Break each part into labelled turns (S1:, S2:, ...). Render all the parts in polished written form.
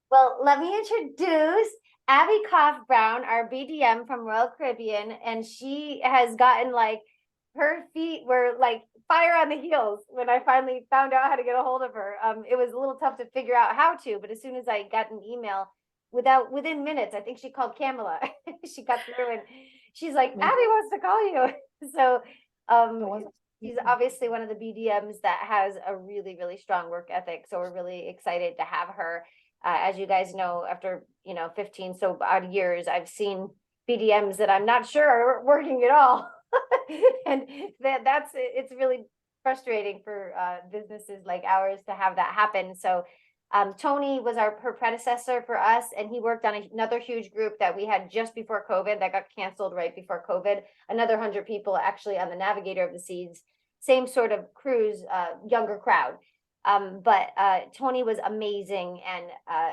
S1: Well, let me introduce Abby Koff Brown, our BDM from Royal Caribbean, and she has gotten like her feet were like fire on the heels when I finally found out how to get a hold of her. It was a little tough to figure out how to, but as soon as I got an email, within minutes, I think she called Camilla. She got through and she's like, Abby wants to call you. So she's obviously one of the BDMs that has a really, really strong work ethic. So we're really excited to have her. As you guys know, after 15 so odd years, I've seen BDMs that I'm not sure are working at all. And it's really frustrating for businesses like ours to have that happen. So Tony was her predecessor for us, and he worked on another huge group that we had just before COVID that got canceled right before COVID. Another 100 people actually on the Navigator of the Seas, same sort of cruise, younger crowd. But Tony was amazing, and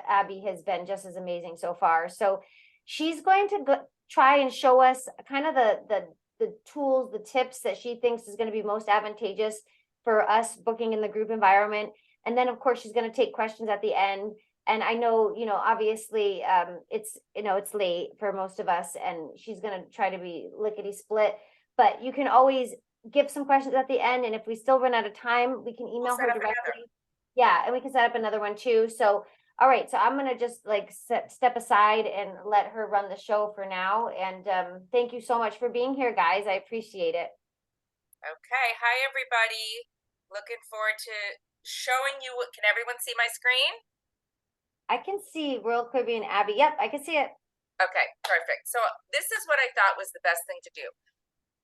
S1: Abby has been just as amazing so far. So she's going to try and show us kind of the tools, the tips that she thinks is going to be most advantageous for us booking in the group environment. And then, of course, she's going to take questions at the end. And I know, obviously, it's late for most of us, and she's going to try to be lickety split. But you can always give some questions at the end, and if we still run out of time, we can email her directly. Yeah, and we can set up another one too. So, all right, so I'm gonna just like step aside and let her run the show for now. And thank you so much for being here, guys. I appreciate it.
S2: Okay, hi everybody. Looking forward to showing you. Can everyone see my screen?
S1: I can see Royal Caribbean Abby. Yep, I can see it.
S2: Okay, perfect. So this is what I thought was the best thing to do.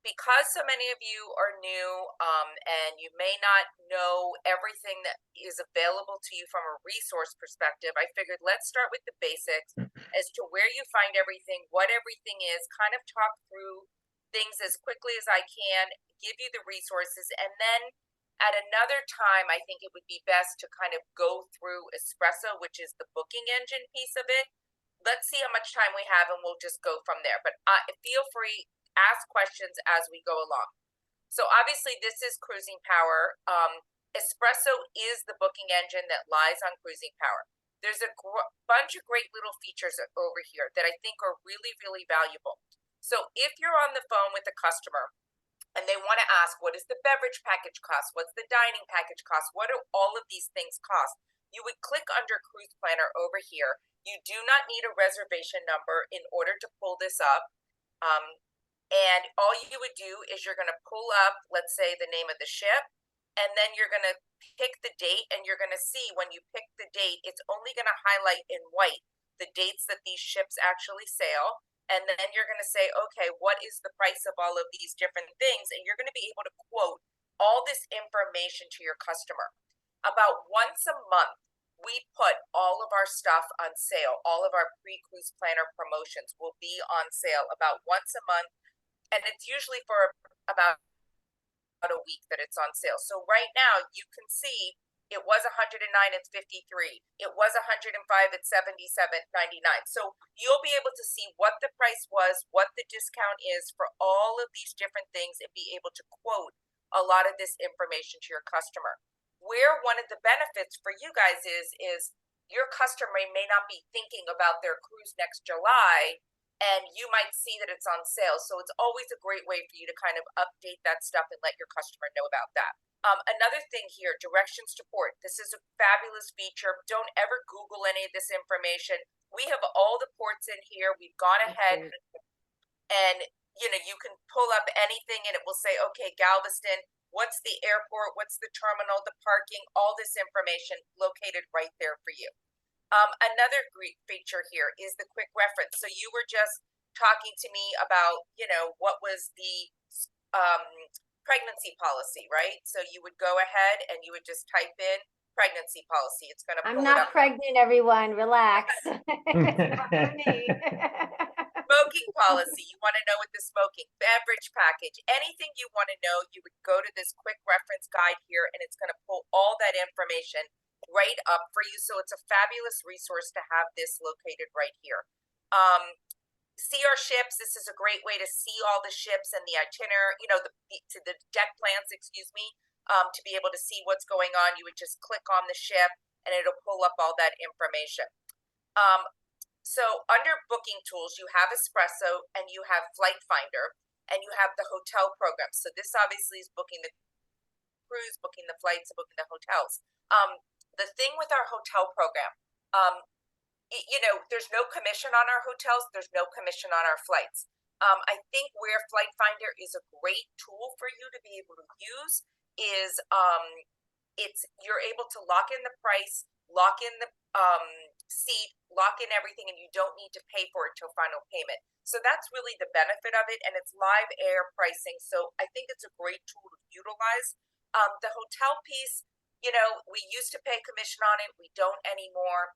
S2: Because so many of you are new and you may not know everything that is available to you from a resource perspective, I figured let's start with the basics as to where you find everything, what everything is, kind of talk through things as quickly as I can, give you the resources, and then at another time, I think it would be best to kind of go through Espresso, which is the booking engine piece of it. Let's see how much time we have, and we'll just go from there. But feel free, ask questions as we go along. So obviously this is CruisingPower. Espresso is the booking engine that lies on CruisingPower. There's a bunch of great little features over here that I think are really, really valuable. So if you're on the phone with a customer and they want to ask, what does the beverage package cost? What's the dining package cost? What do all of these things cost? You would click under Cruise Planner over here. You do not need a reservation number in order to pull this up. And all you would do is you're going to pull up, let's say, the name of the ship, and then you're going to pick the date, and you're going to see when you pick the date, it's only going to highlight in white the dates that these ships actually sail. And then you're going to say, okay, what is the price of all of these different things? And you're going to be able to quote all this information to your customer. About once a month, we put all of our stuff on sale. All of our pre-cruise planner promotions will be on sale about once a month. And it's usually for about a week that it's on sale. So right now you can see it was 109, it's 53. It was 105, it's 77.99. So you'll be able to see what the price was, what the discount is for all of these different things, and be able to quote a lot of this information to your customer. Where one of the benefits for you guys is your customer may not be thinking about their cruise next July, and you might see that it's on sale. So it's always a great way for you to kind of update that stuff and let your customer know about that. Another thing here, directions to port. This is a fabulous feature. Don't ever Google any of this information. We have all the ports in here. We've gone ahead and you can pull up anything and it will say, okay, Galveston, what's the airport, what's the terminal, the parking, all this information located right there for you. Another great feature here is the quick reference. So you were just talking to me about, what was the pregnancy policy, right? So you would go ahead and you would just type in pregnancy policy. It's going to pull it up.
S1: I'm not pregnant, everyone. Relax. It's not for me.
S2: Smoking policy. You want to know what the smoking beverage package, anything you want to know, you would go to this quick reference guide here, and it's going to pull all that information right up for you. So it's a fabulous resource to have this located right here. See our ships. This is a great way to see all the ships and the itinerary, the deck plans, excuse me. to be able to see what's going on. You would just click on the ship and it'll pull up all that information. So under booking tools, you have Espresso and you have Flight Finder and you have the hotel program. So this obviously is booking the cruise, booking the flights, and booking the hotels. The thing with our hotel program, there's no commission on our hotels. There's no commission on our flights. I think where Flight Finder is a great tool for you to be able to use is you're able to lock in the price, lock in the seat, lock in everything, and you don't need to pay for it till final payment. So that's really the benefit of it, and it's live air pricing. So I think it's a great tool to utilize. The hotel piece, we used to pay commission on it. We don't anymore.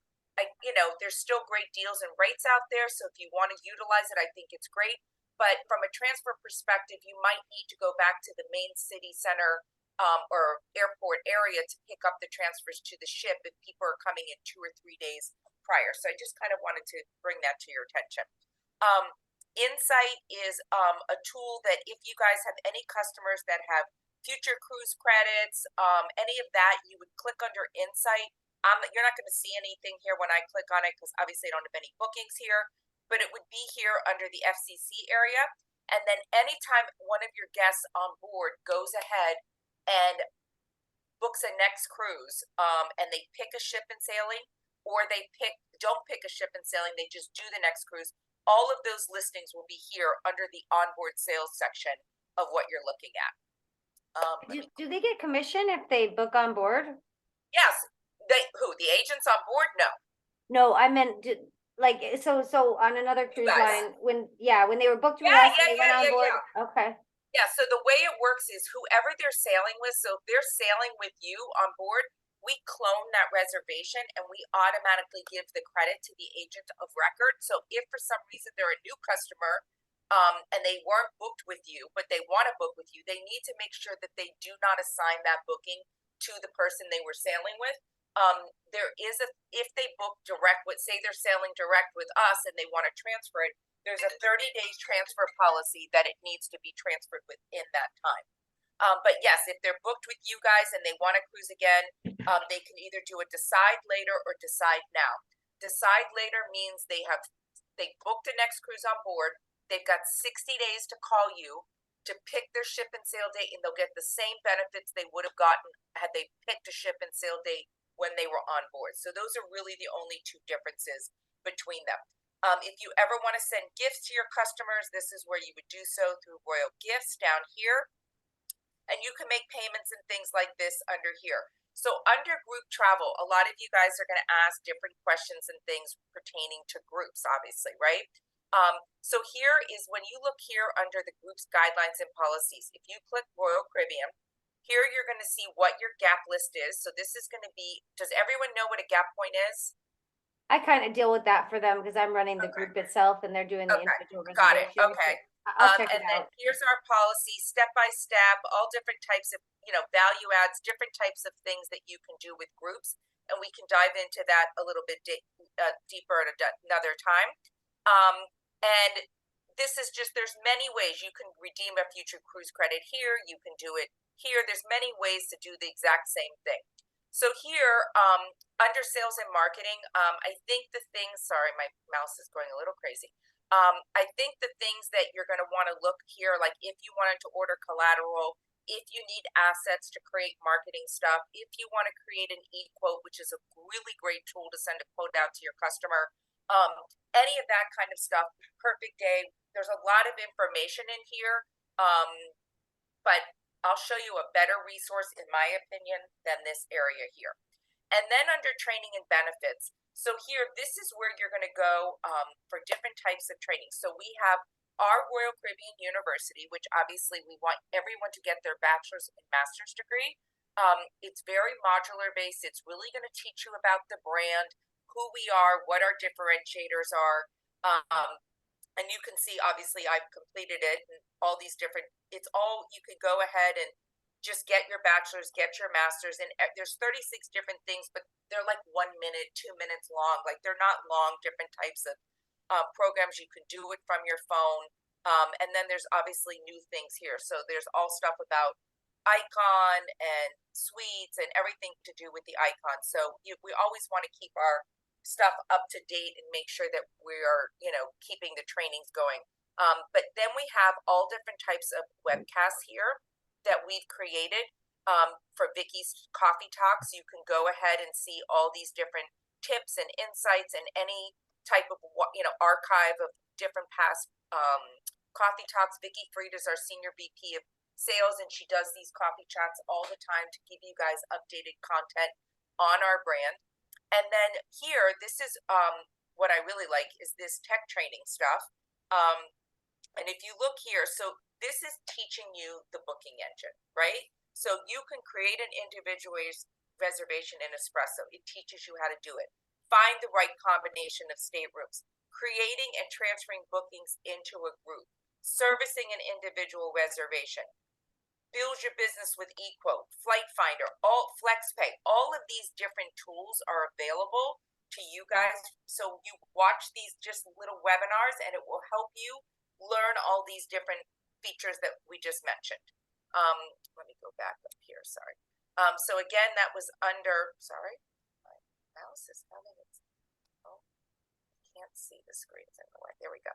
S2: There's still great deals and rates out there. So if you want to utilize it, I think it's great. But from a transfer perspective, you might need to go back to the main city center or airport area to pick up the transfers to the ship if people are coming in 2 or 3 days prior. So I just kind of wanted to bring that to your attention. Insight is a tool that if you guys have any customers that have future cruise credits, any of that, you would click under Insight. You're not going to see anything here when I click on it because obviously I don't have any bookings here, but it would be here under the FCC area. And then anytime one of your guests on board goes ahead and books a next cruise, and they pick a ship and sailing, or they don't pick a ship and sailing, they just do the next cruise, all of those listings will be here under the onboard sales section of what you're looking at.
S1: Do they get commission if they book on board?
S2: Yes. The agents on board? No.
S1: No, I meant so on another cruise line when they were booked with us and they went on board. Okay.
S2: Yeah, so the way it works is whoever they're sailing with, so if they're sailing with you on board, we clone that reservation and we automatically give the credit to the agent of record. So if for some reason they're a new customer and they weren't booked with you, but they want to book with you, they need to make sure that they do not assign that booking to the person they were sailing with. If they book direct with, say they're sailing direct with us and they want to transfer it, there's a 30-day transfer policy that it needs to be transferred within that time. But yes, if they're booked with you guys and they want to cruise again, they can either do a decide later or decide now. Decide later means they booked the next cruise on board. They've got 60 days to call you to pick their ship and sail date, and they'll get the same benefits they would have gotten had they picked a ship and sail date when they were on board. So those are really the only two differences between them. If you ever want to send gifts to your customers, this is where you would do so through Royal Gifts down here. And you can make payments and things like this under here. So under group travel, a lot of you guys are going to ask different questions and things pertaining to groups, obviously, right? So here is when you look here under the group's guidelines and policies. If you click Royal Caribbean, here you're going to see what your gap list is. So this is going to be, does everyone know what a gap point is?
S1: I kind of deal with that for them because I'm running the group itself and they're doing the individual reservations.
S2: Got it. Okay.
S1: I'll check
S2: and
S1: it
S2: then
S1: out.
S2: Here's our policy, step by step, all different types of, value adds, different types of things that you can do with groups. And we can dive into that a little bit deeper at another time. And this is just, there's many ways you can redeem a future cruise credit here. You can do it here. There's many ways to do the exact same thing. So here, under sales and marketing, I think the things, sorry, my mouse is going a little crazy. I think the things that you're going to want to look here, like if you wanted to order collateral, if you need assets to create marketing stuff, if you want to create an e-quote, which is a really great tool to send a quote out to your customer, any of that kind of stuff, perfect day. There's a lot of information in here, but I'll show you a better resource, in my opinion, than this area here. And then under training and benefits, so here, this is where you're going to go for different types of training. So we have our Royal Caribbean University, which obviously we want everyone to get their bachelor's and master's degree. It's very modular based. It's really going to teach you about the brand, who we are, what our differentiators are. And you can see, obviously, I've completed it and all these different, it's all, you can go ahead and just get your bachelor's, get your master's, and there's 36 different things, but they're like 1 minute, 2 minutes long. Like they're not long, different types of programs. You can do it from your phone. And then there's obviously new things here. So there's all stuff about icon and suites and everything to do with the icon. So we always want to keep our stuff up to date and make sure that we are, keeping the trainings going. But then we have all different types of webcasts here that we've created. For Vicky's Coffee Talks, you can go ahead and see all these different tips and insights and any type of archive of different past coffee talks. Vicky Fried is our senior VP of sales, and she does these coffee chats all the time to give you guys updated content on our brand. And then here, this is what I really like is this tech training stuff. And if you look here, so this is teaching you the booking engine, right? So you can create an individual's reservation in Espresso. It teaches you how to do it. Find the right combination of staterooms, creating and transferring bookings into a group, servicing an individual reservation, build your business with eQuote, Flight Finder, all FlexPay. All of these different tools are available to you guys. So you watch these just little webinars and it will help you learn all these different features that we just mentioned. Let me go back up here, sorry. So again, that was under, sorry, my mouse is having its, oh, I can't see the screens anyway. There we go.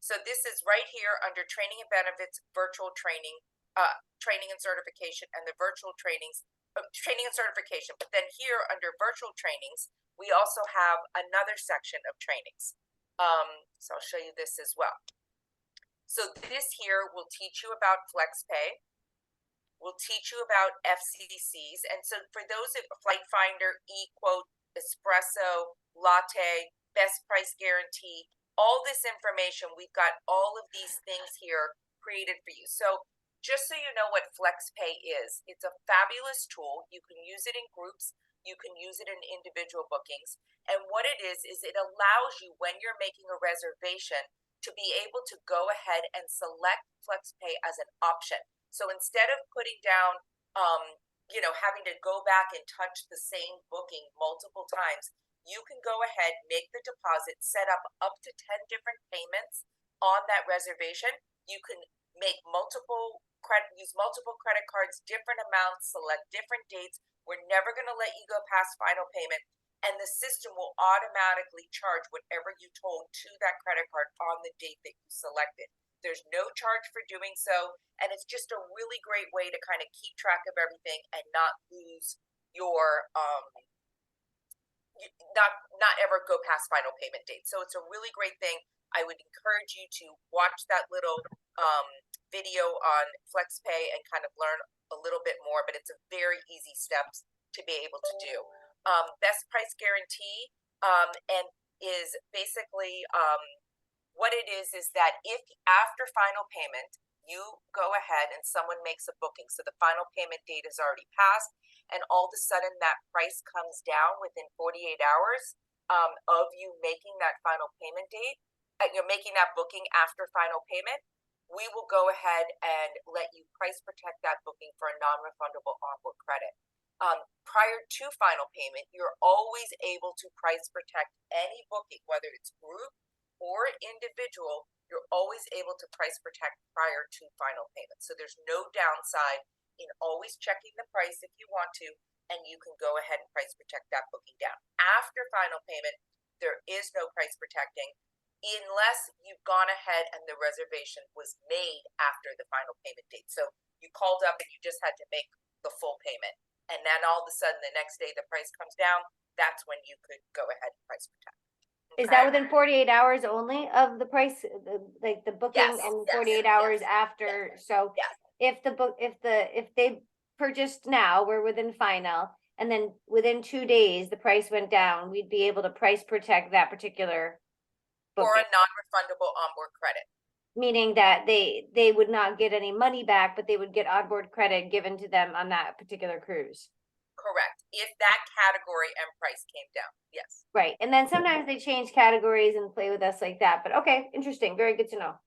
S2: So this is right here under training and benefits, virtual training, training and certification, and the virtual trainings, training and certification. But then here under virtual trainings, we also have another section of trainings. So I'll show you this as well. So this here will teach you about FlexPay. We'll teach you about FCCs. And so for those of Flight Finder, eQuote, Espresso, Latte, Best Price Guarantee, all this information, we've got all of these things here created for you. So just so you know what FlexPay is, it's a fabulous tool. You can use it in groups. You can use it in individual bookings. And what it is it allows you, when you're making a reservation, to be able to go ahead and select FlexPay as an option. So instead of putting down, having to go back and touch the same booking multiple times, you can go ahead, make the deposit, set up to 10 different payments on that reservation. You can make use multiple credit cards, different amounts, select different dates. We're never going to let you go past final payment. And the system will automatically charge whatever you told to that credit card on the date that you selected. There's no charge for doing so, and it's just a really great way to kind of keep track of everything and not lose your not ever go past final payment date. So it's a really great thing. I would encourage you to watch that little video on FlexPay and kind of learn a little bit more, but it's a very easy steps to be able to do. Best price guarantee and is basically what it is that if after final payment you go ahead and someone makes a booking, so the final payment date is already passed, and all of a sudden that price comes down within 48 hours of you making that final payment date, you're making that booking after final payment, we will go ahead and let you price protect that booking for a non-refundable onboard credit. Prior to final payment, you're always able to price protect any booking, whether it's group or individual. You're always able to price protect prior to final payment. So there's no downside in always checking the price if you want to, and you can go ahead and price protect that booking down. After final payment, there is no price protecting unless you've gone ahead and the reservation was made after the final payment date. So you called up and you just had to make the full payment. And then all of a sudden the next day the price comes down, that's when you could go ahead and price protect. Okay?
S1: Is that within 48 hours only of the price, like the booking,
S2: Yes,
S1: and
S2: yes,
S1: 48 hours after?
S2: yes,
S1: So
S2: yes.
S1: if they purchased now, we're within final, and then within 2 days the price went down, we'd be able to price protect that particular
S2: For
S1: booking.
S2: a non-refundable onboard credit.
S1: Meaning that they would not get any money back, but they would get onboard credit given to them on that particular cruise.
S2: Correct. If that category and price came down, yes.
S1: Right. And then sometimes they change categories and play with us like that. But okay, interesting. Very good to know.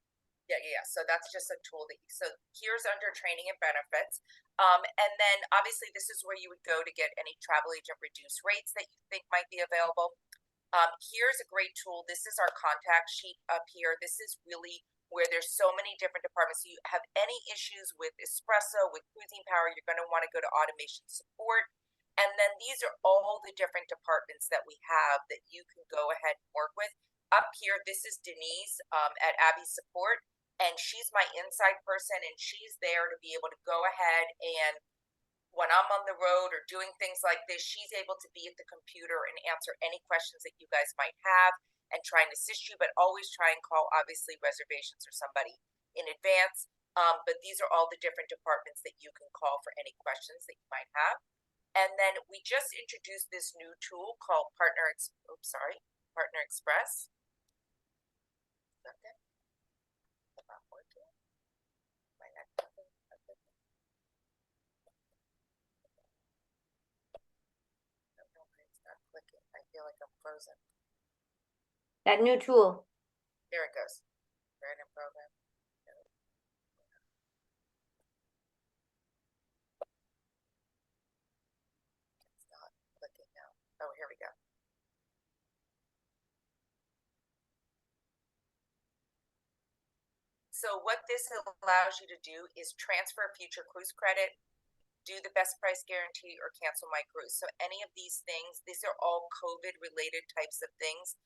S2: Yeah. So that's just a tool that so here's under training and benefits. And then obviously this is where you would go to get any travel agent reduced rates that you think might be available. Here's a great tool. This is our contact sheet up here. This is really where there's so many different departments. So you have any issues with espresso, with CruisingPower, you're going to want to go to automation support. And then these are all the different departments that we have that you can go ahead and work with. Up here, this is Denise at Abby Support, and she's my inside person, and she's there to be able to go ahead and when I'm on the road or doing things like this, she's able to be at the computer and answer any questions that you guys might have and try and assist you, but always try and call, obviously, reservations or somebody in advance. But these are all the different departments that you can call for any questions that you might have. And then we just introduced this new tool called Partner Express. Okay. Not working. My neck. It's not clicking. I feel like I'm frozen.
S1: That new tool.
S2: There it goes. Brandon program. It's not clicking now. Oh, here we go. So what this allows you to do is transfer future cruise credit, do the best price guarantee, or cancel my cruise. So any of these things, these are all COVID related types of things.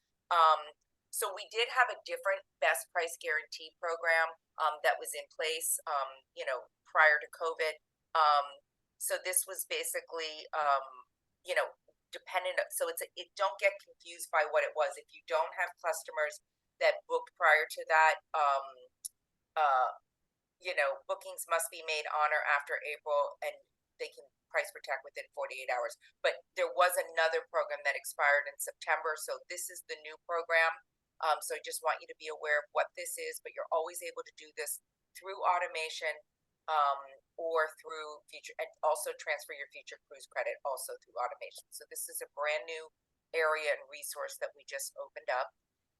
S2: So we did have a different best price guarantee program that was in place, prior to COVID. So this was basically, dependent. So don't get confused by what it was. If you don't have customers that booked prior to that, bookings must be made on or after April, and they can price protect within 48 hours. But there was another program that expired in September, so this is the new program. So I just want you to be aware of what this is, but you're always able to do this through automation or through future, and also transfer your future cruise credit also through automation. So this is a brand new area and resource that we just opened up.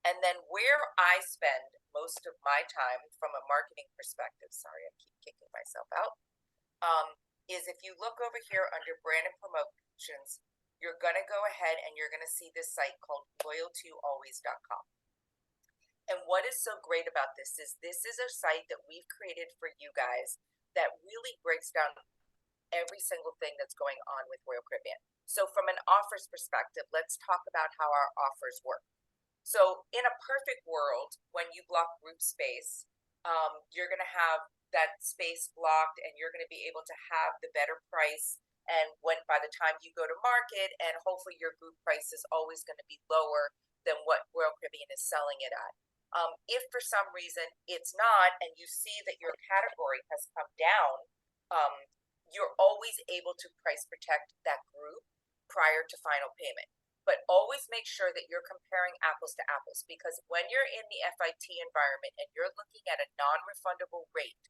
S2: And then where I spend most of my time from a marketing perspective, sorry, I keep kicking myself out, is if you look over here under brand and promotions, you're going to go ahead and you're going to see this site called loyaltoalways.com. And what is so great about this is a site that we've created for you guys that really breaks down every single thing that's going on with Royal Caribbean. So from an offers perspective, let's talk about how our offers work. So in a perfect world, when you block group space, you're going to have that space blocked and you're going to be able to have the better price. And by the time you go to market, and hopefully your group price is always going to be lower than what Royal Caribbean is selling it at. If for some reason it's not, and you see that your category has come down, you're always able to price protect that group prior to final payment. But always make sure that you're comparing apples to apples, because when you're in the FIT environment and you're looking at a non-refundable rate,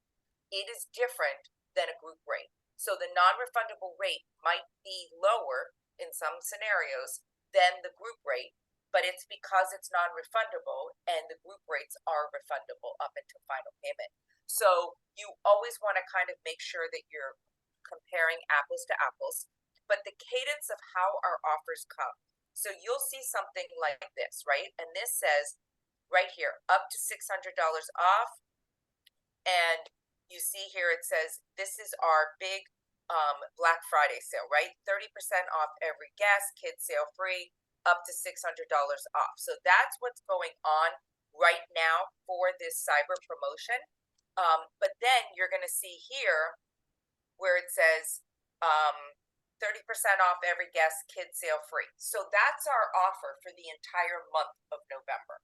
S2: it is different than a group rate. So the non-refundable rate might be lower in some scenarios than the group rate, but it's because it's non-refundable and the group rates are refundable up until final payment. So you always want to kind of make sure that you're comparing apples to apples, but the cadence of how our offers come. So you'll see something like this, right? And this says right here, up to $600 off. And you see here, it says, this is our big Black Friday sale, right? 30% off every guest, kids sale free, up to $600 off. So that's what's going on right now for this cyber promotion. But then you're going to see here where it says, 30% off every guest, kids sale free. So that's our offer for the entire month of November.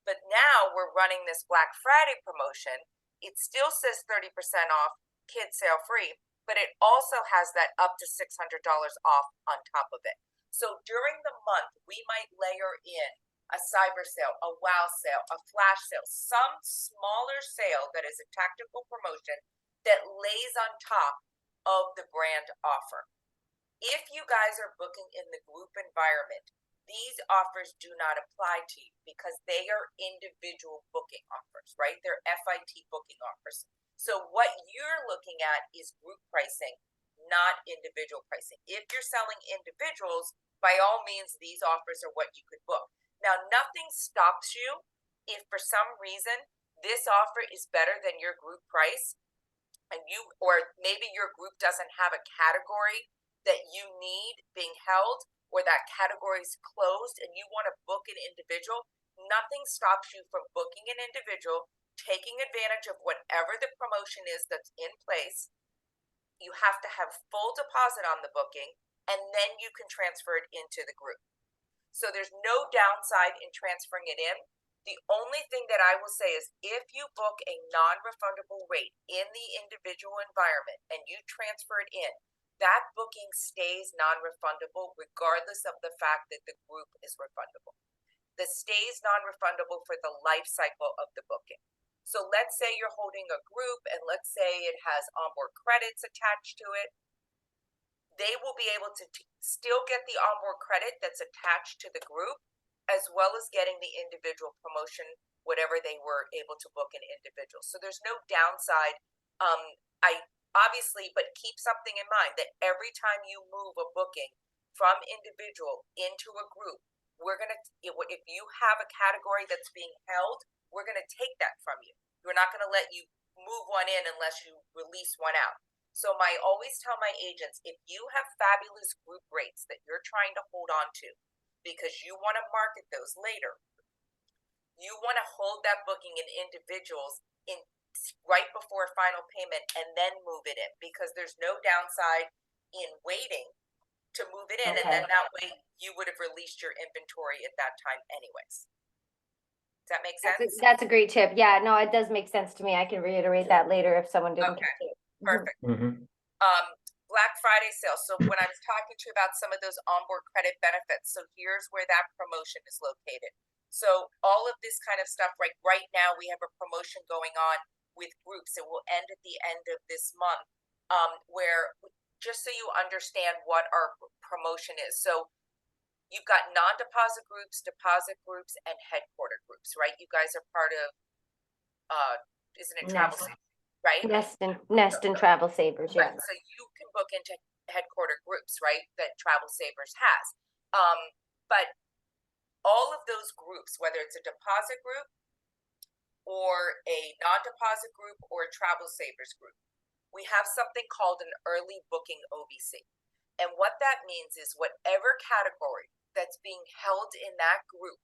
S2: But now we're running this Black Friday promotion. It still says 30% off, kids sale free, but it also has that up to $600 off on top of it. So during the month, we might layer in a cyber sale, a wow sale, a flash sale, some smaller sale that is a tactical promotion that lays on top of the brand offer. If you guys are booking in the group environment, these offers do not apply to you because they are individual booking offers, right? They're FIT booking offers. So what you're looking at is group pricing, not individual pricing. If you're selling individuals, by all means, these offers are what you could book. Now, nothing stops you if for some reason this offer is better than your group price, and or maybe your group doesn't have a category that you need being held, or that category is closed and you want to book an individual, nothing stops you from booking an individual, taking advantage of whatever the promotion is that's in place. You have to have full deposit on the booking, and then you can transfer it into the group. So there's no downside in transferring it in. The only thing that I will say is if you book a non-refundable rate in the individual environment and you transfer it in, that booking stays non-refundable regardless of the fact that the group is refundable. That stays non-refundable for the life cycle of the booking. So let's say you're holding a group and let's say it has onboard credits attached to it. They will be able to still get the onboard credit that's attached to the group, as well as getting the individual promotion, whatever they were able to book an individual. So there's no downside. But keep something in mind that every time you move a booking from individual into a group, if you have a category that's being held, we're going to take that from you. We're not going to let you move one in unless you release one out. So I always tell my agents, if you have fabulous group rates that you're trying to hold on to because you want to market those later, you want to hold that booking in individuals in right before final payment and then move it in, because there's no downside in waiting to move it in. Okay. And then that way you would have released your inventory at that time anyways. Does that make sense?
S1: That's a great tip. Yeah, no, it does make sense to me. I can reiterate that later if someone didn't
S2: Okay.
S1: catch it.
S2: Perfect.
S3: Mm-hmm.
S2: Black Friday sale. So when I was talking to you about some of those onboard credit benefits, so here's where that promotion is located. So all of this kind of stuff, right now we have a promotion going on with groups. It will end at the end of this month, where just so you understand what our promotion is. So you've got non-deposit groups, deposit groups, and headquarter groups, right? You guys are part of, isn't it Travel Savers, right?
S1: Nest and Travel Savers, yeah.
S2: Right. So you can book into headquarter groups, right, that Travel Savers has. But all of those groups, whether it's a deposit group or a non-deposit group or a Travel Savers group, we have something called an early booking OBC. And what that means is whatever category that's being held in that group,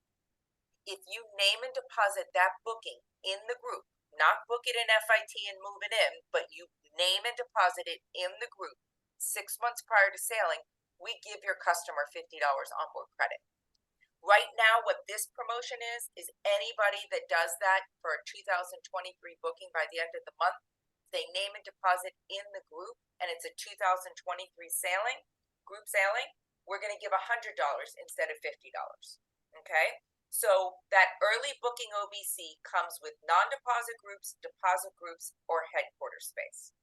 S2: if you name and deposit that booking in the group, not book it in FIT and move it in, but you name and deposit it in the group 6 months prior to sailing, we give your customer $50 onboard credit. Right now, what this promotion is anybody that does that for a 2023 booking by the end of the month, they name and deposit in the group, and it's a 2023 group sailing, we're going to give $100 instead of $50. Okay? So that early booking OBC comes with non-deposit groups, deposit groups, or headquarter space.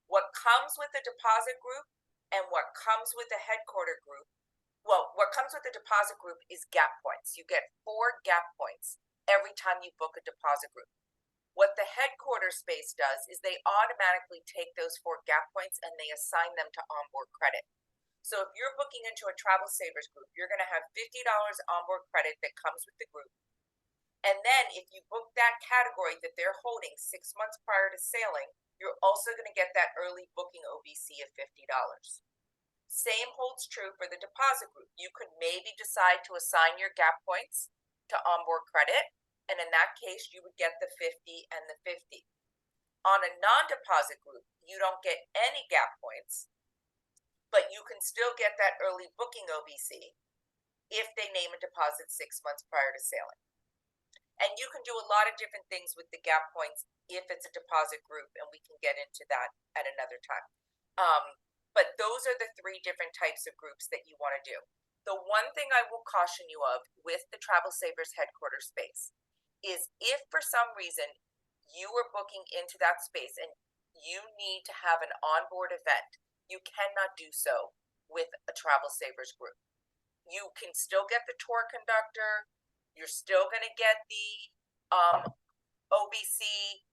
S2: What comes with a deposit group and what comes with a headquarter group, what comes with a deposit group is gap points. You get 4 gap points every time you book a deposit group. What the headquarter space does is they automatically take those 4 gap points and they assign them to onboard credit. So if you're booking into a Travel Savers group, you're going to have $50 onboard credit that comes with the group. And then if you book that category that they're holding 6 months prior to sailing, you're also going to get that early booking OBC of $50. Same holds true for the deposit group. You could maybe decide to assign your gap points to onboard credit, and in that case, you would get the 50 and the 50. On a non-deposit group, you don't get any gap points, but you can still get that early booking OBC if they name and deposit 6 months prior to sailing. And you can do a lot of different things with the gap points if it's a deposit group, and we can get into that at another time. But those are the 3 different types of groups that you want to do. The one thing I will caution you of with the Travel Savers headquarters space is if for some reason you are booking into that space and you need to have an onboard event, you cannot do so with a Travel Savers group. You can still get the tour conductor. You're still going to get the OBC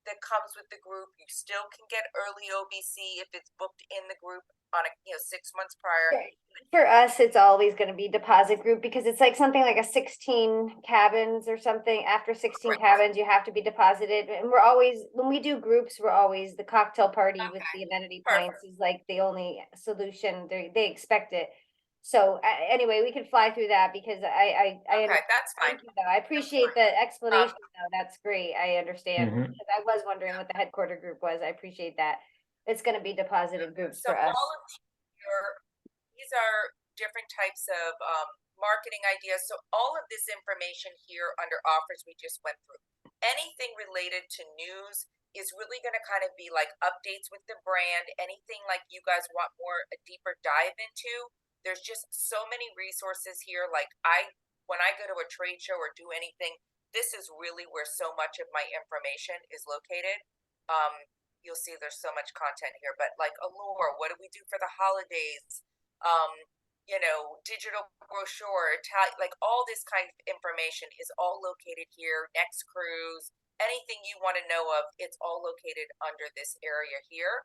S2: that comes with the group. You still can get early OBC if it's booked in the group. on a 6 months prior.
S1: For us, it's always going to be deposit group because it's like something like a 16 cabins or something. After 16
S2: Right.
S1: cabins, you have to be deposited. And we're always, when we do groups, we're always the cocktail party with
S2: Okay,
S1: the amenity
S2: perfect.
S1: pints is like the only solution. They expect it. So anyway, we can fly through that because I
S2: Okay,
S1: understand.
S2: that's fine.
S1: Thank you, though. I appreciate the
S2: Um,
S1: explanation, though. That's great. I understand.
S3: Mhm.
S1: Because I was wondering what the headquarter group was. I appreciate that. It's going to be deposited groups
S2: so
S1: for us.
S2: all of these are different types of marketing ideas. So all of this information here under offers we just went through. Anything related to news is really going to kind of be like updates with the brand. Anything like you guys want a deeper dive into. There's just so many resources here. Like when I go to a trade show or do anything, this is really where so much of my information is located. You'll see there's so much content here, but like Allure, what do we do for the holidays? um, digital brochure, like all this kind of information is all located here. Next cruise, anything you want to know of, it's all located under this area here.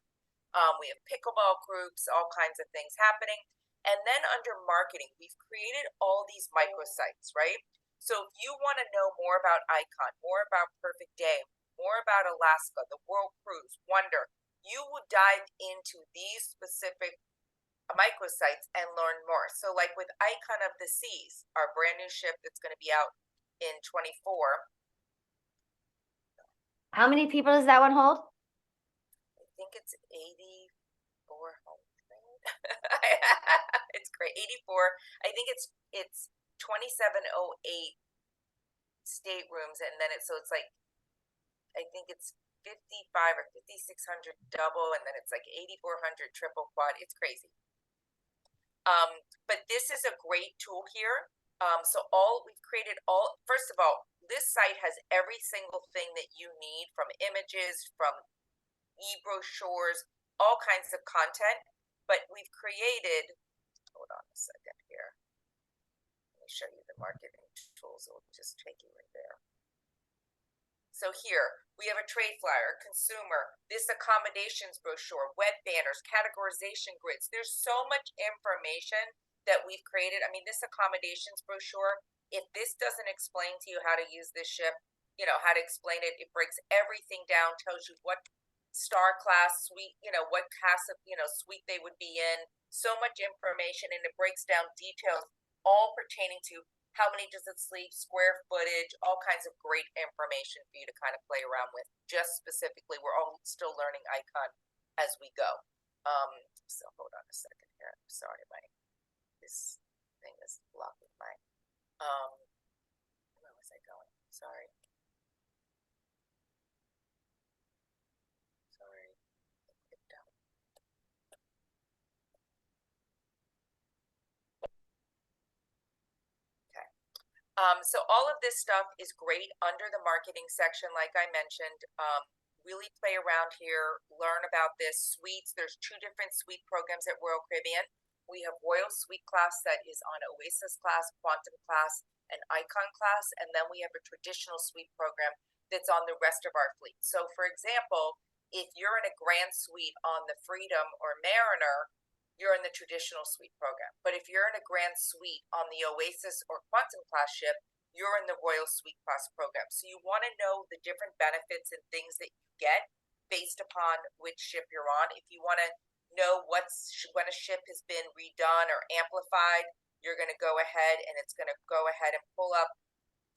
S2: We have pickleball groups, all kinds of things happening. And then under marketing, we've created all these microsites, right? So if you want to know more about Icon, more about Perfect Day, more about Alaska, the World Cruise, Wonder, you will dive into these specific microsites and learn more. So like with Icon of the Seas, our brand new ship that's going to be out in 24,
S1: How many people does that one hold?
S2: I think it's 8,400. It's great. 84. I think it's 2708 staterooms, and then it's like I think it's 55 or 5600 double, and then it's like 8400 triple quad. It's crazy. But this is a great tool here. So we've created first of all, this site has every single thing that you need, from images, from e-brochures, all kinds of content. But we've created, hold on a second here. Let me show you the marketing tools. It'll just take you right there. So here we have a trade flyer, consumer, this accommodations brochure, web banners, categorization grids. There's so much information that we've created. I mean, this accommodations brochure, if this doesn't explain to you how to use this ship, how to explain it, it breaks everything down, tells you what star class suite, what class of, suite they would be in. So much information, and it breaks down details all pertaining to how many does it sleep, square footage, all kinds of great information for you to kind of play around with. Just specifically, we're all still learning Icon as we go. So hold on a second here. I'm sorry, this thing is blocking my, where was I going? Sorry. So all of this stuff is great under the marketing section, like I mentioned. Really play around here, learn about this. Suites, there's 2 different suite programs at Royal Caribbean. We have Royal Suite class that is on Oasis class, Quantum class, and Icon class. And then we have a traditional suite program that's on the rest of our fleet. So for example, if you're in a grand suite on the Freedom or Mariner, you're in the traditional suite program. But if you're in a grand suite on the Oasis or Quantum class ship, you're in the Royal Suite class program. So you want to know the different benefits and things that you get based upon which ship you're on. If you want to know when a ship has been redone or amplified, you're going to go ahead and it's going to go ahead and pull up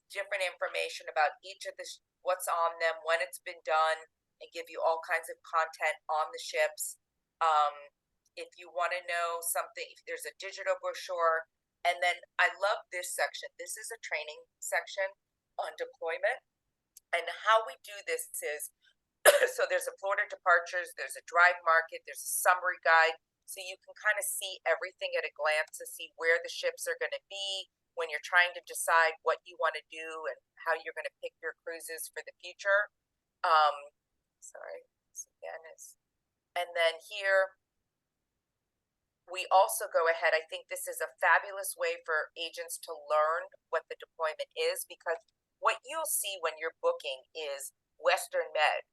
S2: different information about each of what's on them, when it's been done, and give you all kinds of content on the ships. If you want to know something, if there's a digital brochure. And then I love this section. This is a training section on deployment. And how we do this is, so there's a Florida departures, there's a drive market, there's a summary guide. So you can kind of see everything at a glance to see where the ships are going to be when you're trying to decide what you want to do and how you're going to pick your cruises for the future. Sorry, this again is, and then here, we also go ahead. I think this is a fabulous way for agents to learn what the deployment is, because what you'll see when you're booking is Western Med,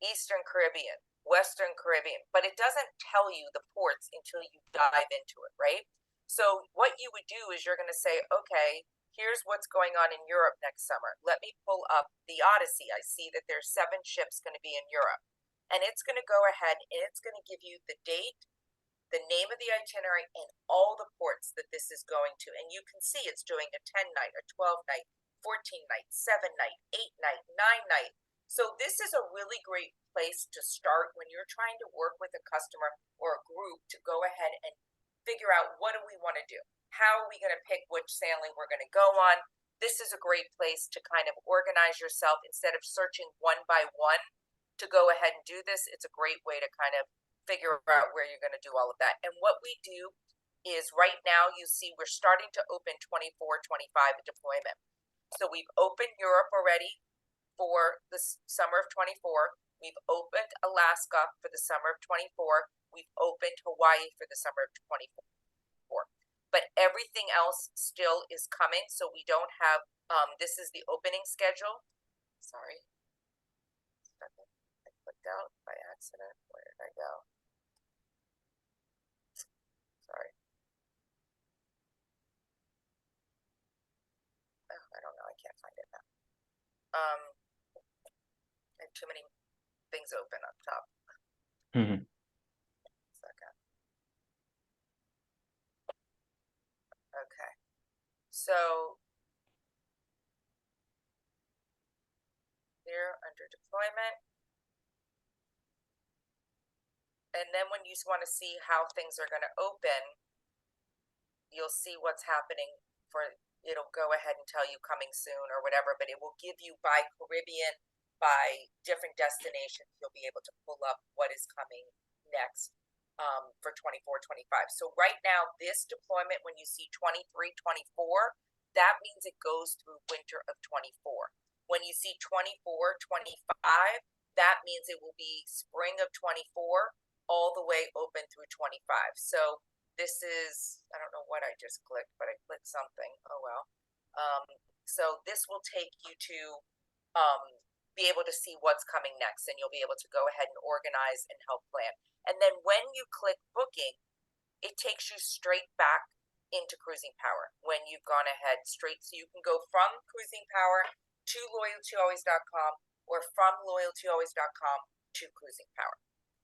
S2: Eastern Caribbean, Western Caribbean, but it doesn't tell you the ports until you dive into it, right? So what you would do is you're going to say, okay, here's what's going on in Europe next summer. Let me pull up the Odyssey. I see that there's 7 ships going to be in Europe. And it's going to go ahead and it's going to give you the date, the name of the itinerary, and all the ports that this is going to. And you can see it's doing a 10 night, a 12 night, 14 night, 7 night, 8 night, 9 night. So this is a really great place to start when you're trying to work with a customer or a group to go ahead and figure out, what do we want to do? How are we going to pick which sailing we're going to go on? This is a great place to kind of organize yourself instead of searching one by one to go ahead and do this. It's a great way to kind of figure out where you're going to do all of that. And what we do is right now you see we're starting to open 24-25 deployment. So we've opened Europe already for the summer of 24. We've opened Alaska for the summer of 24. We've opened Hawaii for the summer of 24. But everything else still is coming. So we don't have, this is the opening schedule. Sorry. I clicked out by accident. Where did I go? Sorry. Oh, I don't know. I can't find it now. I have too many things open up top.
S3: Mhm.
S2: Second. Okay. So here under deployment. And then when you want to see how things are going to open, you'll see what's happening for, it'll go ahead and tell you coming soon or whatever, but it will give you by Caribbean, by different destinations. You'll be able to pull up what is coming next for 24-25. So right now, this deployment, when you see 23-24, that means it goes through winter of 24. When you see 24-25, that means it will be spring of 24 all the way open through 25. So this is, I don't know what I just clicked, but I clicked something. Oh, well. So this will take you to be able to see what's coming next, and you'll be able to go ahead and organize and help plan. And then when you click booking, it takes you straight back into CruisingPower when you've gone ahead straight. So you can go from CruisingPower to loyaltyalways.com or from loyaltyalways.com to CruisingPower.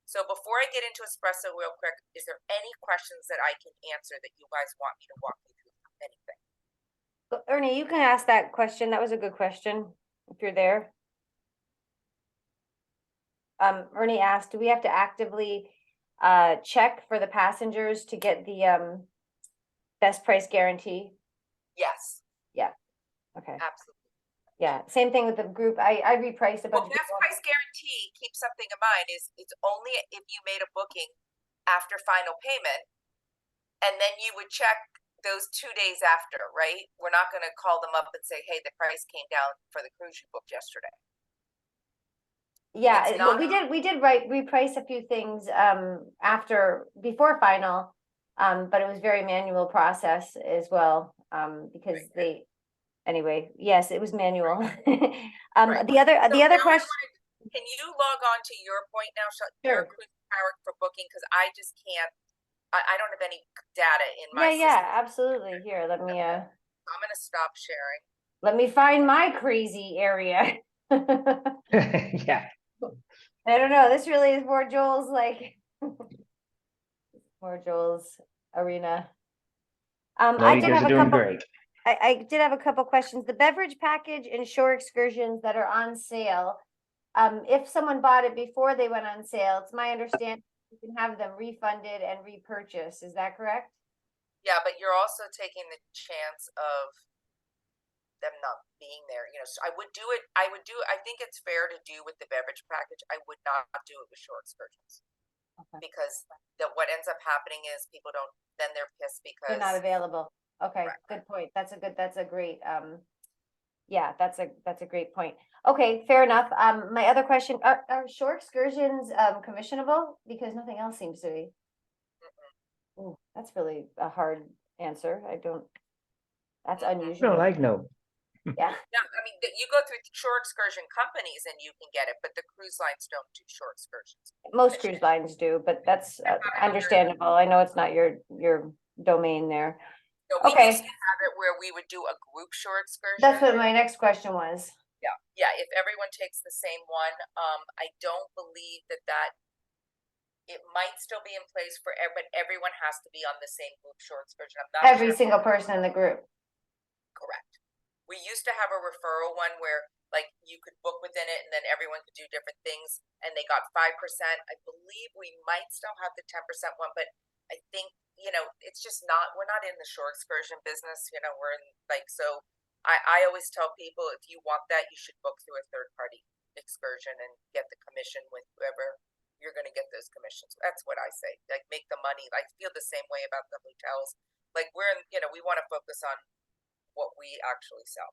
S2: So before I get into espresso real quick, is there any questions that I can answer that you guys want me to walk you through? Anything?
S1: Ernie, you can ask that question. That was a good question, if you're there. Ernie asked, do we have to actively check for the passengers to get the best price guarantee?
S2: Yes.
S1: Yeah. Okay.
S2: Absolutely.
S1: Yeah. Same thing with the group. I repriced a bunch
S2: Well,
S1: of
S2: best
S1: people.
S2: price guarantee, keep something in mind, is it's only if you made a booking after final payment, and then you would check those 2 days after, right? We're not going to call them up and say, hey, the price came down for the cruise you booked yesterday.
S1: Yeah,
S2: It's not,
S1: we did reprice a few things before final, but it was very manual process as well, because anyway, yes, it was manual.
S2: Right.
S1: The other
S2: so now
S1: question.
S2: can you log on to your point now, your
S1: Sure.
S2: CruisingPower for booking? Because I just can't, I don't have any data in my system.
S1: Yeah, absolutely. Here, let me
S2: I'm going to stop sharing.
S1: let me find my crazy area.
S3: Yeah.
S1: I don't know. This really is more Joel's more Joel's arena.
S3: No,
S1: I
S3: you
S1: did
S3: guys
S1: have
S3: are
S1: a
S3: doing
S1: couple.
S3: great.
S1: I did have a couple questions. The beverage package and shore excursions that are on sale. If someone bought it before they went on sale, it's my understanding you can have them refunded and repurchased. Is that correct?
S2: Yeah, but you're also taking the chance of them not being there. You know, so I would do it. I think it's fair to do with the beverage package. I would not do it with shore excursions.
S1: Okay.
S2: Because what ends up happening is people don't, then they're pissed because
S1: They're not available. Okay,
S2: Correct.
S1: good point. That's a great, yeah, that's a great point. Okay, fair enough. My other question, are shore excursions, commissionable? Because nothing else seems to be. Ooh, that's really a hard answer. That's unusual.
S3: No, like no.
S1: Yeah,
S2: No, I mean, you go through shore excursion companies and you can get it, but the cruise lines don't do shore excursions.
S1: most cruise lines do, but that's understandable. I know it's not your domain there.
S2: So we
S1: Okay.
S2: used to have it where we would do a group shore excursion.
S1: That's what my next question was.
S2: Yeah, yeah, if everyone takes the same one, I don't believe that it might still be in place for but everyone has to be on the same group shore excursion. I'm not
S1: Every
S2: sure.
S1: single person in the group.
S2: Correct. We used to have a referral one where like you could book within it and then everyone could do different things and they got 5%. I believe we might still have the 10% one, but I think, it's just we're not in the shore excursion business, we're in like, so I always tell people if you want that, you should book through a third party excursion and get the commission with whoever you're going to get those commissions. That's what I say. Like make the money. I feel the same way about the hotels. Like we're in, we want to focus on what we actually sell.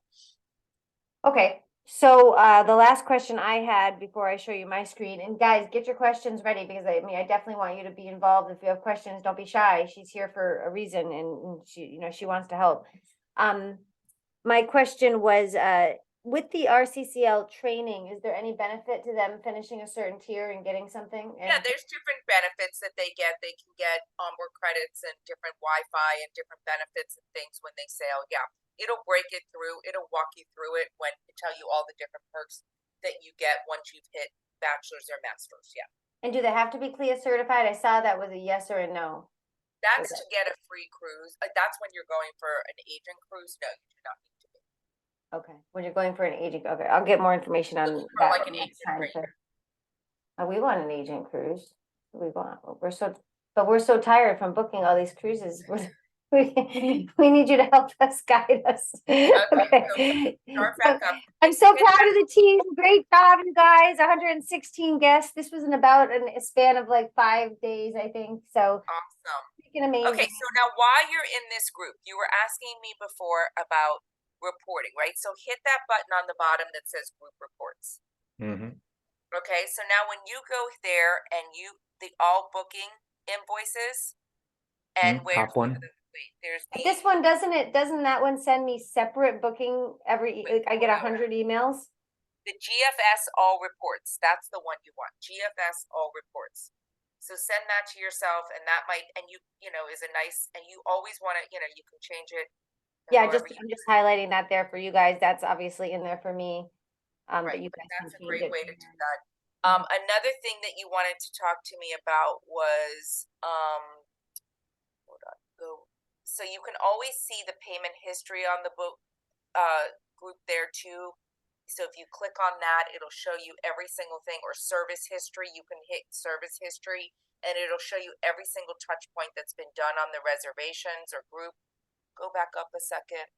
S1: Okay, so the last question I had before I show you my screen, and guys, get your questions ready because I definitely want you to be involved. If you have questions, don't be shy. She's here for a reason, and she wants to help. My question was, with the RCCL training, is there any benefit to them finishing a certain tier and getting something?
S2: Yeah, there's different benefits that they get. They can get onboard credits and different Wi-Fi and different benefits and things when they sail. Yeah, it'll break it through. It'll walk you through it when it tell you all the different perks that you get once you've hit bachelor's or master's. Yeah.
S1: And do they have to be CLIA certified? I saw that with a yes or a no.
S2: That's to get a free cruise. That's when you're going for an agent cruise. No, you do not need to be.
S1: Okay, when you're going for an agent, okay, I'll get more information on that
S2: like an
S1: next
S2: agent
S1: time.
S2: rate.
S1: We want an agent cruise. We're so tired from booking all these cruises. We need you to help us, guide us. Okay.
S2: Start back up.
S1: I'm so proud of the team. Great job, you guys. 116 guests. This was in about a span of like 5 days, I think. So
S2: Awesome.
S1: freaking amazing.
S2: Okay, so now while you're in this group, you were asking me before about reporting, right? So hit that button on the bottom that says group reports.
S3: Mhm.
S2: Okay, so now when you go there and the all booking invoices and where's
S3: Top one.
S2: there's
S1: But
S2: the
S1: this one doesn't that one send me separate booking every, like, I get 100 emails?
S2: the GFS all reports. That's the one you want. GFS all reports. So send that to yourself, and that might, and is a nice, and you always want to, you can change it.
S1: Yeah, I'm just highlighting that there for you guys. That's obviously in there for me.
S2: Right,
S1: but you guys
S2: that's a
S1: can
S2: great
S1: change it
S2: way to
S1: from
S2: do
S1: there.
S2: that. Another thing that you wanted to talk to me about was, hold on, go. So you can always see the payment history on the book group there too. So if you click on that, it'll show you every single thing, or service history. You can hit service history and it'll show you every single touch point that's been done on the reservations or group. Go back up a second.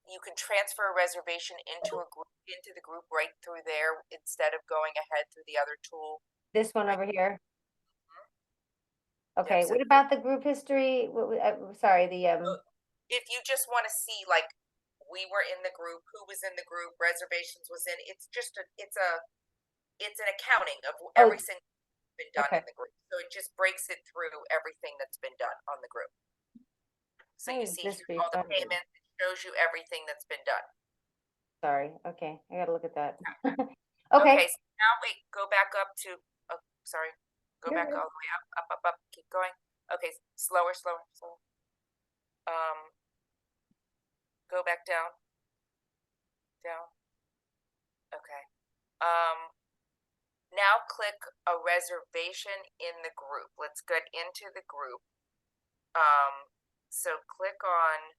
S2: You can transfer a reservation into the group right through there instead of going ahead through the other tool.
S1: This one over here.
S2: Mm-hmm.
S1: Okay,
S2: Yep, so
S1: what about the group history? Sorry,
S2: if you just want to see, like, we were in the group, who was in the group, reservations was in, it's an accounting of every single been done in the group. So it just breaks it through everything that's been done on the group. So you see all the payments, it shows you everything that's been done.
S1: Sorry, okay, I gotta look at that.
S2: Okay, so now wait, go back up to, sorry, go
S1: You're
S2: back
S1: good.
S2: all the way up, keep going. Okay, slower. Go back down. Okay. Now click a reservation in the group. Let's get into the group. So click on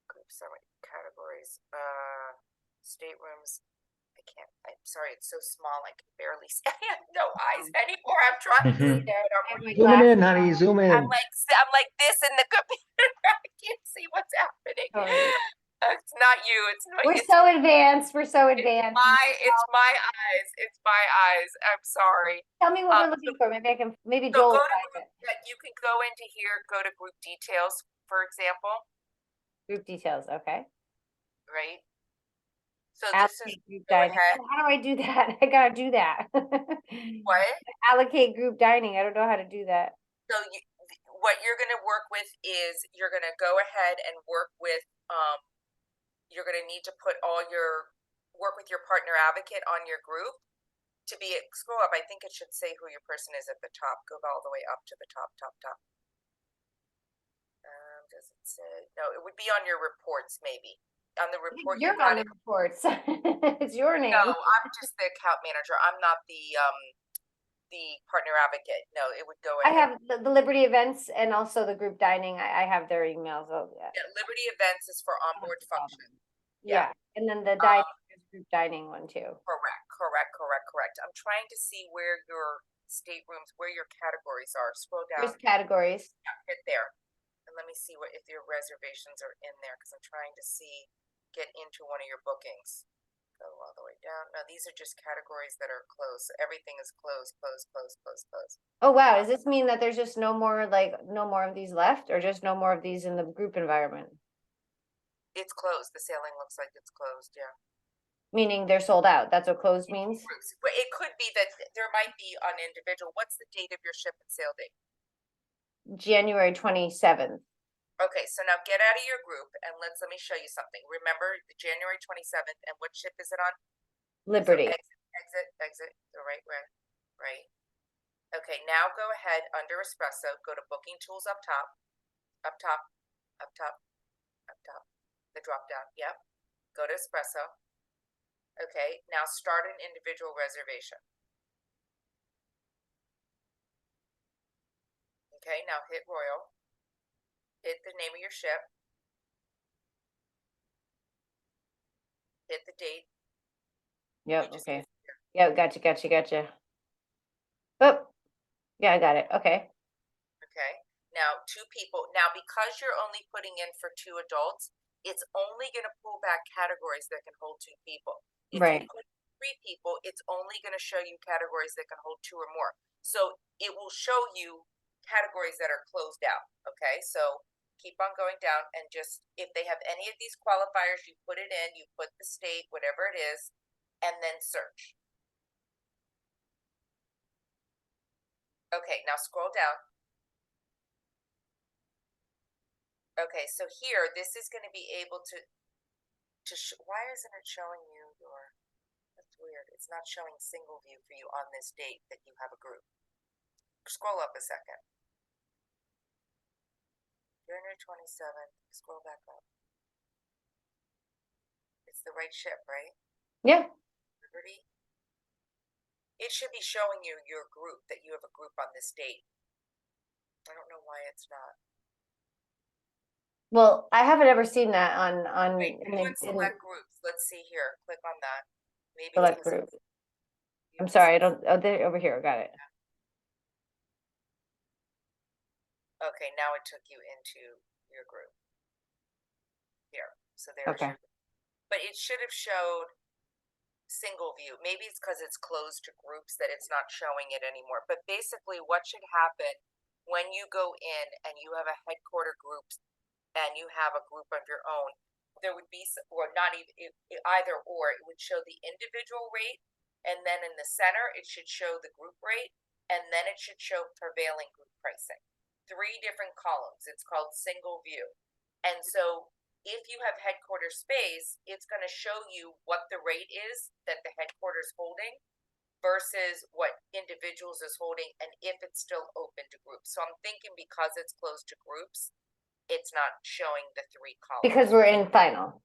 S2: group summary categories, staterooms. I'm sorry, it's so small I can barely see. I have no eyes anymore. I'm trying to see that.
S3: Zoom in, honey, zoom in.
S2: I'm like this in the computer. I can't see what's happening.
S1: Sorry.
S2: It's not you.
S1: We're so advanced. We're so advanced.
S2: It's my eyes. It's my eyes. I'm sorry.
S1: Tell me what we're looking for. Maybe Joel will find it.
S2: You can go into here, go to group details, for example.
S1: Group details, okay.
S2: Right. So
S1: Allocate group dining. How do I do that? I gotta do that.
S2: What?
S1: Allocate group dining. I don't know how to do that.
S2: So what you're going to work with is you're going to go ahead and work with, you're going to need to put work with your partner advocate on your group to be, scroll up. I think it should say who your person is at the top. Go all the way up to the top. Does it say? No, it would be on your reports, maybe. On the report, you
S1: You're
S2: got
S1: on
S2: it.
S1: the reports. It's your name.
S2: No, I'm just the account manager. I'm not the partner advocate. No, it would go
S1: I
S2: ahead.
S1: have the Liberty events and also the group dining. I have their emails. Oh, yeah.
S2: Yeah, Liberty Events is for onboard function.
S1: Yeah. And then the dining is group dining one too.
S2: Correct. I'm trying to see where your staterooms, where your categories are. Scroll down.
S1: There's categories.
S2: Yeah, hit there. And let me see if your reservations are in there, because I'm trying to get into one of your bookings. Go all the way down. No, these are just categories that are closed. So everything is closed.
S1: Oh, wow. Does this mean that there's just no more of these left, or just no more of these in the group environment?
S2: It's closed. The sailing looks like it's closed. Yeah.
S1: Meaning they're sold out. That's what closed means?
S2: But it could be that there might be on individual. What's the date of your ship and sail date?
S1: January 27th.
S2: Okay, so now get out of your group and let me show you something. Remember the January 27th, and what ship is it on?
S1: Liberty.
S2: So exit the right way. Right. Okay, now go ahead under espresso, go to booking tools up top. The drop down. Yep. Go to espresso. Okay, now start an individual reservation. Okay, now hit Royal. Hit the name of your ship. Hit the date.
S1: Yep. Okay. Yeah. Gotcha. Oh, yeah, I got it. Okay.
S2: Okay. Now, 2 people. Now, because you're only putting in for 2 adults, it's only going to pull back categories that can hold 2 people. If
S1: Right.
S2: you put 3 people, it's only going to show you categories that can hold 2 or more. So it will show you categories that are closed out. Okay. So keep on going down, and just, if they have any of these qualifiers, you put it in, you put the state, whatever it is, and then search. Okay. Now scroll down. Okay, so here, this is going to be able to why isn't it showing you that's weird. It's not showing single view for you on this date that you have a group. Scroll up a second. January 27th, scroll back up. It's the right ship, right?
S1: Yeah.
S2: Liberty. It should be showing you your group, that you have a group on this date. I don't know why it's not.
S1: Well, I haven't ever seen that on
S2: Wait, select groups. Let's see here. Click on that. Maybe
S1: select group. I'm sorry, I don't. Oh, there, over here. Got it.
S2: Okay, now it took you into your group. Here. So there's
S1: Okay.
S2: but it should have showed single view. Maybe it's because it's closed to groups that it's not showing it anymore. But basically, what should happen when you go in and you have a headquarter group and you have a group of your own, there would be, or not even either or, it would show the individual rate, and then in the center it should show the group rate, and then it should show prevailing group pricing. 3 different columns. It's called single view. And so if you have headquarters space, it's going to show you what the rate is that the headquarters holding versus what individuals is holding, and if it's still open to groups. So I'm thinking because it's closed to groups, it's not showing the 3 columns.
S1: Because we're in final.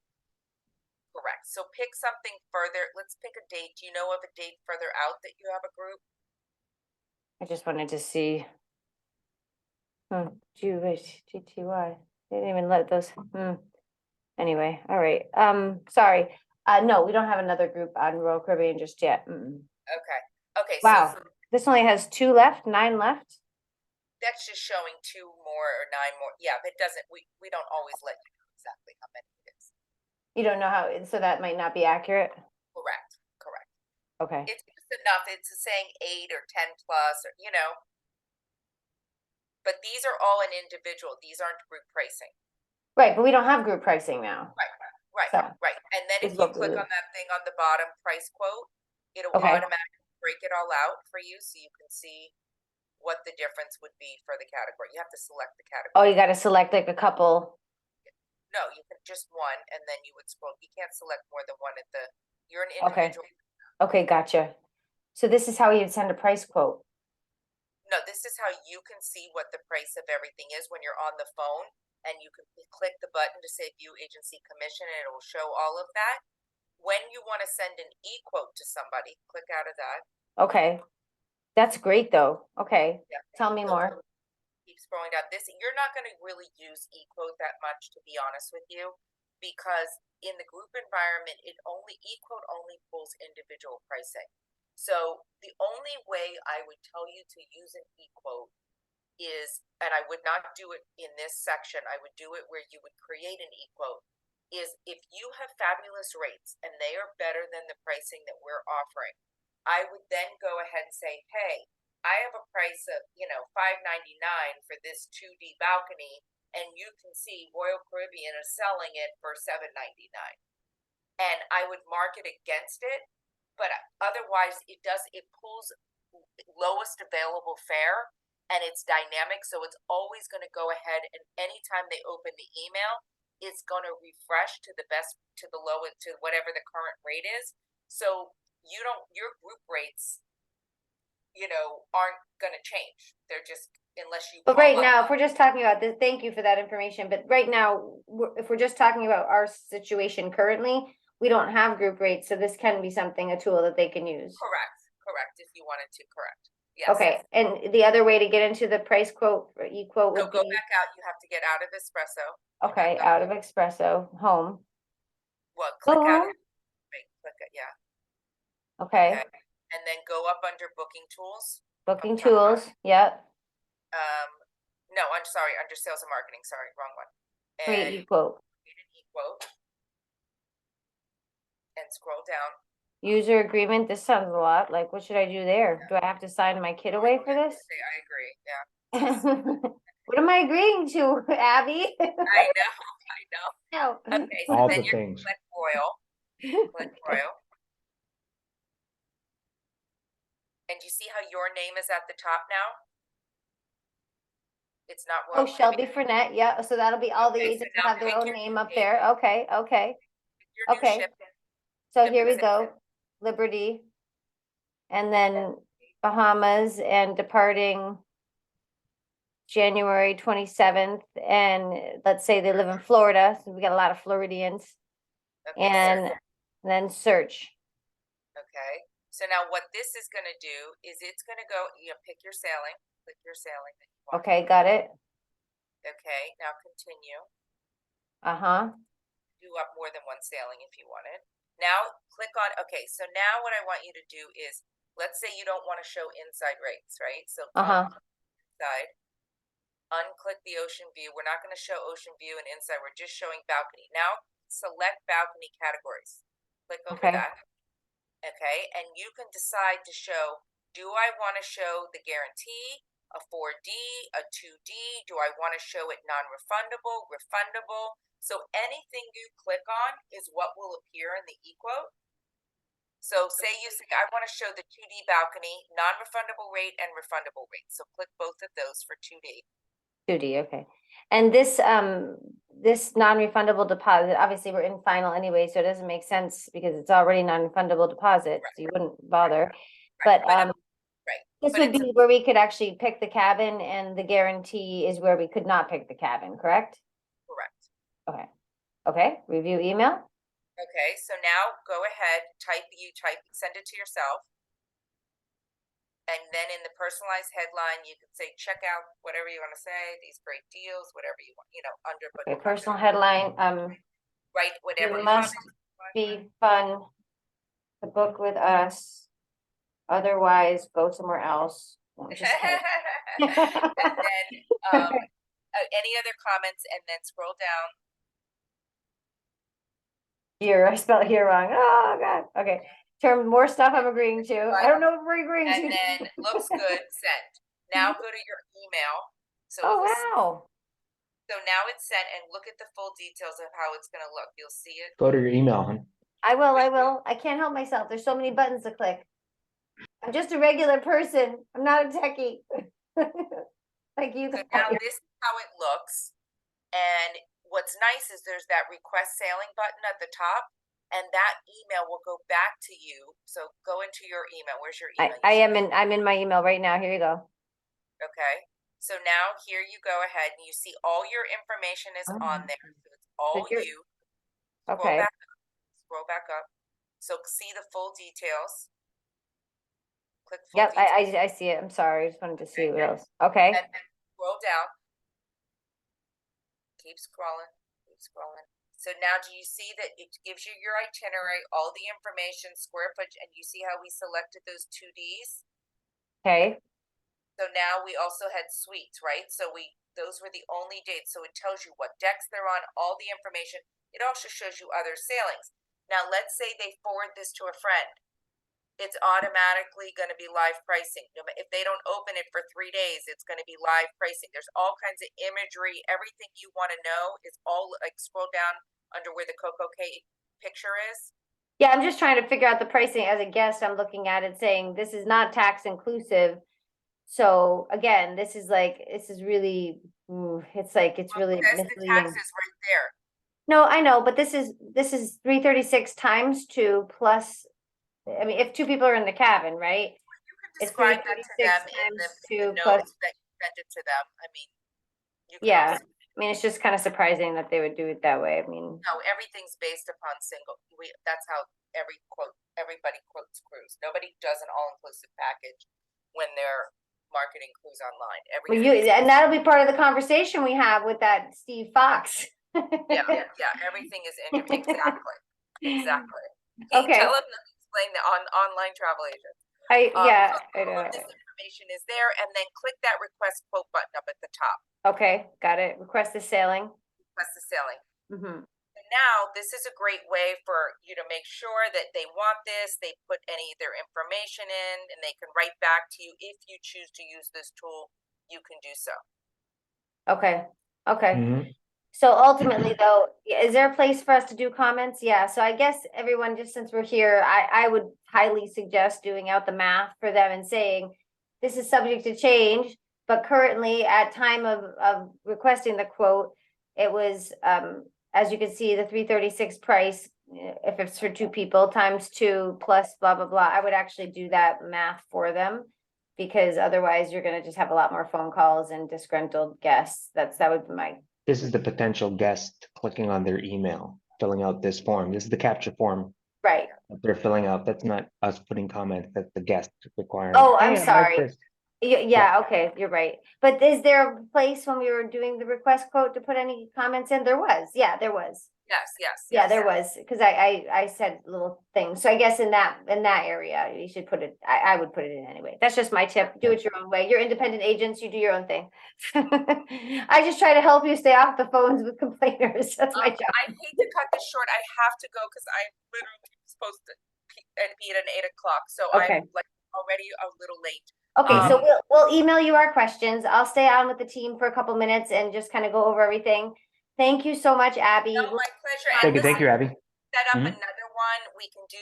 S2: Correct. So pick something further. Let's pick a date. Do you know of a date further out that you have a group?
S1: I just wanted to see. GTY. They didn't even let those. Anyway, all right. Sorry. No, we don't have another group on Royal Caribbean just yet.
S2: Okay.
S1: Wow.
S2: So
S1: This only has 2 left, 9 left.
S2: that's just showing 2 more or 9 more. Yeah, but it doesn't. We don't always let you know exactly how many it is.
S1: You don't know how, so that might not be accurate.
S2: Correct.
S1: Okay.
S2: It's just enough. It's saying 8 or 10 plus, or But these are all an individual. These aren't group pricing.
S1: Right, but we don't have group pricing now.
S2: Right.
S1: So,
S2: And then if
S1: it's
S2: you
S1: what
S2: click
S1: we-
S2: on that thing on the bottom, price quote, it'll
S1: Okay.
S2: automatically break it all out for you, so you can see what the difference would be for the category. You have to select the
S1: Oh,
S2: category.
S1: you got to select like a couple.
S2: No, you can just one, and then you would scroll. You can't select more than one at the, you're an
S1: Okay.
S2: individual.
S1: Okay, gotcha. So this is how you'd send a price quote.
S2: No, this is how you can see what the price of everything is when you're on the phone, and you can click the button to say view agency commission, and it will show all of that. When you want to send an e-quote to somebody, click out of that.
S1: Okay. That's great though. Okay.
S2: Yeah.
S1: Tell me
S2: So
S1: more.
S2: keep scrolling down. This, you're not going to really use e-quote that much, to be honest with you, because in the group environment, e-quote only pulls individual pricing. So the only way I would tell you to use an e-quote is, and I would not do it in this section, I would do it where you would create an e-quote, is if you have fabulous rates and they are better than the pricing that we're offering, I would then go ahead and say, hey, I have a price of, $5.99 for this 2D balcony, and you can see Royal Caribbean is selling it for $7.99. And I would mark it against it, but otherwise it pulls lowest available fare, and it's dynamic, so it's always going to go ahead, and anytime they open the email, it's going to refresh to the best, to the lowest, to whatever the current rate is. So your group rates, aren't going to change. They're just, unless you
S1: But
S2: call
S1: right
S2: up.
S1: now, if we're just talking about this, thank you for that information. But right now, if we're just talking about our situation currently, we don't have group rates, so this can be something, a tool that they can use.
S2: Correct, if you wanted to, correct. Yes.
S1: Okay, and the other way to get into the price quote, or e-quote
S2: So
S1: would
S2: go
S1: be,
S2: back out, you have to get out of espresso.
S1: okay, out of espresso, home.
S2: Well, click out
S1: Home.
S2: of click it, yeah.
S1: Okay,
S2: And then go up under booking tools.
S1: booking tools, yep,
S2: No, I'm sorry, under sales and marketing, sorry, wrong one.
S1: create
S2: And
S1: e-quote.
S2: create an e-quote. And scroll down.
S1: User agreement, this sounds a lot, like, what should I do there? Do I have to sign my kid away for this?
S2: I agree, yeah.
S1: What am I agreeing to, Abby?
S2: I know.
S1: No.
S2: Okay, so
S3: All
S2: then
S3: the
S2: you're
S3: things.
S2: click Royal. Click Royal. And you see how your name is at the top now? It's not
S1: Oh,
S2: Royal
S1: Shelby
S2: Caribbean.
S1: Frenette, yeah, so that'll be all the
S2: Okay, so
S1: agents
S2: now
S1: have their
S2: pick
S1: own
S2: your
S1: name
S2: new
S1: up
S2: name.
S1: there, okay,
S2: Your new
S1: okay.
S2: ship.
S1: So
S2: Ship
S1: here we
S2: is it.
S1: go, Liberty. And then Bahamas and departing January 27th, and let's say they live in Florida, so we got a lot of Floridians.
S2: Okay,
S1: And
S2: search.
S1: then search,
S2: Okay. So now what this is going to do is it's going to go, pick your sailing. Click your sailing that you want.
S1: okay, got it,
S2: Okay, now continue.
S1: uh-huh,
S2: Do up more than one sailing if you wanted. Now click on, okay, so now what I want you to do is, let's say you don't want to show inside rates, right? So
S1: uh-huh,
S2: inside, unclick the ocean view. We're not going to show ocean view and inside, we're just showing balcony. Now select balcony categories. Click over
S1: okay,
S2: that. Okay, and you can decide to show, do I want to show the guarantee, a 4D, a 2D? Do I want to show it non-refundable, refundable? So anything you click on is what will appear in the e-quote. So say you say, I want to show the 2D balcony, non-refundable rate and refundable rate. So click both of those for 2D.
S1: 2D, okay. And this non-refundable deposit, obviously we're in final anyway, so it doesn't make sense because it's already non-refundable deposit, so you wouldn't bother. But
S2: right.
S1: this
S2: But
S1: would be where we could actually pick the cabin, and the guarantee is where we could not pick the cabin, correct?
S2: Correct.
S1: Okay, review email.
S2: Okay, so now go ahead, send it to yourself. And then in the personalized headline, you can say, check out whatever you want to say, these great deals, whatever you want, under.
S1: Okay, personal headline,
S2: Write whatever
S1: it must be fun to book with us. Otherwise, go somewhere else. No, just
S2: And then any other comments, and then scroll down.
S1: Here, I spelled here wrong. Oh, God. Okay. More stuff I'm agreeing to. I don't know what we're agreeing
S2: And
S1: to.
S2: then looks good, send. Now go to your email. So
S1: Oh, wow.
S2: So now it's sent, and look at the full details of how it's going to look. You'll see it.
S3: Go to your email, hon.
S1: I will. I can't help myself. There's so many buttons to click. I'm just a regular person. I'm not a techie. Like you
S2: So
S1: got
S2: now
S1: your-
S2: this is how it looks. And what's nice is there's that request sailing button at the top, and that email will go back to you. So go into your email. Where's your email?
S1: I'm in my email right now. Here you go.
S2: Okay. So now here you go ahead and you see all your information is
S1: Oh.
S2: on there. So it's all
S1: you're-
S2: you.
S1: Okay.
S2: Scroll back up. So see the full details. Click full
S1: Yep,
S2: details.
S1: I see it. I'm sorry. I just wanted to see what
S2: Okay.
S1: else. Okay.
S2: And then scroll down. Keep scrolling. Keep scrolling. So now do you see that it gives you your itinerary, all the information, square footage, and you see how we selected those 2Ds?
S1: Okay.
S2: So now we also had suites, right? So those were the only dates. So it tells you what decks they're on, all the information. It also shows you other sailings. Now let's say they forward this to a friend. It's automatically going to be live pricing. If they don't open it for 3 days, it's going to be live pricing. There's all kinds of imagery. Everything you want to know is all like scroll down under where the Coco K picture is.
S1: Yeah, I'm just trying to figure out the pricing as a guest. I'm looking at it saying this is not tax inclusive. So again, this is really, it's like, it's really
S2: There's the
S1: misleading.
S2: taxes right there.
S1: No, I know, but this is 336 times 2 plus, I mean, if 2 people are in the cabin, right?
S2: You can
S1: It's
S2: describe that to
S1: 336
S2: them in
S1: times
S2: the
S1: 2
S2: notes
S1: plus,
S2: that you send it to them. I mean, you can
S1: yeah.
S2: also,
S1: I mean, it's just kind of surprising that they would do it that way. I mean,
S2: no, everything's based upon single. That's how everybody quotes cruise. Nobody does an all-inclusive package when they're marketing cruise online.
S1: well,
S2: Everything,
S1: and that'll be part of the conversation we have with that Steve Fox.
S2: yeah, everything is exactly.
S1: Okay.
S2: Tell them to explain the online travel agent.
S1: I
S2: So
S1: know.
S2: all of this information is there, and then click that request quote button up at the top.
S1: Okay, got it. Request the sailing.
S2: Request the sailing.
S1: Mm-hmm.
S2: And now this is a great way for you to make sure that they want this, they put any of their information in, and they can write back to you. If you choose to use this tool, you can do so.
S1: Okay, okay.
S3: Mhm.
S1: So ultimately though, is there a place for us to do comments? Yeah, so I guess everyone, just since we're here, I would highly suggest doing out the math for them and saying, this is subject to change, but currently at time of requesting the quote, it was, as you can see, the 336 price, if it's for 2 people, times 2 plus blah, blah, blah. I would actually do that math for them, because otherwise you're gonna just have a lot more phone calls and disgruntled guests. That would be my.
S3: This is the potential guest clicking on their email, filling out this form. This is the capture form
S1: Right.
S3: that they're filling out. That's not us putting comments, that's the guest requiring.
S1: Oh, I'm
S3: "Hey, I like
S1: sorry.
S3: this."
S1: Yeah, okay, you're right. But is there a place when we were doing the request quote to put any comments in? There was, yeah, there was.
S2: Yes.
S1: Yeah, there was, because I said little things. So I guess in that area, you should put it, I would put it in anyway. That's just my tip. Do it your own way. You're independent agents, you do your own thing. I just try to help you stay off the phones with complainers. That's my job.
S2: I hate to cut this short. I have to go because I'm literally supposed to be at an 8 o'clock. So
S1: Okay.
S2: I'm like already a little late.
S1: Okay, so we'll email you our questions. I'll stay on with the team for a couple minutes and just kind of go over everything. Thank you so much, Abby.
S2: No, my pleasure.
S3: Thank you, Abby.
S2: Set up
S3: Mhm.
S2: another one. We can do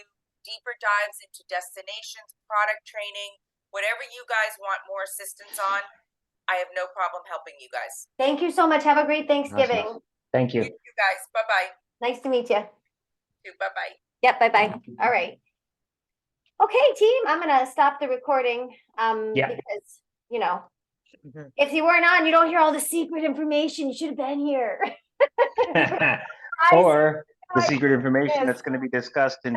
S2: deeper dives into destinations, product training, whatever you guys want more assistance on. I have no problem helping you guys.
S1: Thank you so much. Have a great Thanksgiving.
S3: Awesome. Thank you.
S2: You guys. Bye-bye.
S1: Nice to meet you.
S2: Bye-bye.
S1: Yep, bye-bye. All right. Okay, team, I'm gonna stop the recording,
S3: Yeah.
S1: because, you know,
S3: Mhm.
S1: if you weren't on, you don't hear all the secret information. You should have been here.
S3: Or the secret information that's going to be discussed in